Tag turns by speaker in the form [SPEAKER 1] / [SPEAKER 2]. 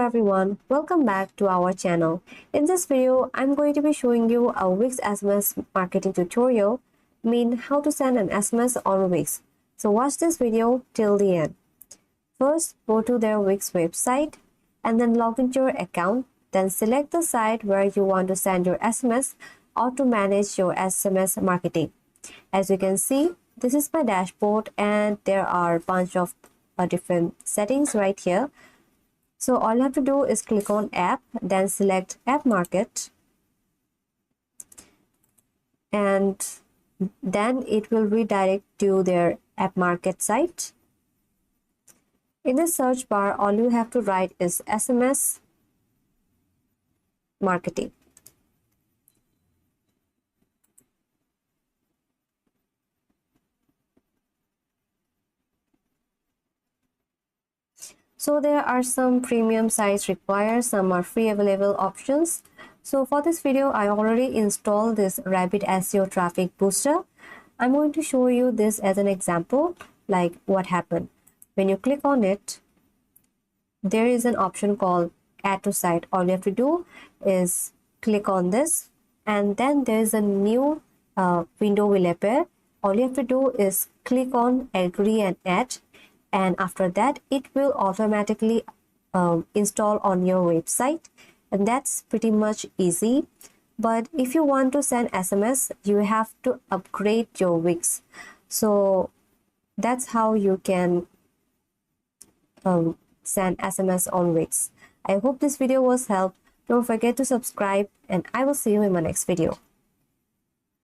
[SPEAKER 1] everyone, welcome back to our channel. In this video, I'm going to be showing you a Wix SMS marketing tutorial, how to send an SMS on Wix. So watch this video till the end. First, go to their Wix website and then log into your account. Then select the site where you want to send your SMS or to manage your SMS marketing. As you can see, this is my dashboard and there are a bunch of different settings right here. So all you have to do is click on app, then select app market, and then it will redirect to their app market site. In the search bar, all you have to write is SMS marketing. So there are some premium sites required, some are free available options. So for this video, I already installed this Rabbit SEO traffic booster. I'm going to show you this as an example, like what happened. When you click on it, there is an option called add to site. All you have to do is click on this and then there is a new window will appear. All you have to do is click on agree and add, and after that it will automatically install on your website, and that's pretty much easy. But if you want to send SMS, you have to upgrade your Wix. So that's how you can send SMS on Wix. I hope this video was helpful. Don't forget to subscribe and I will see you in my next video.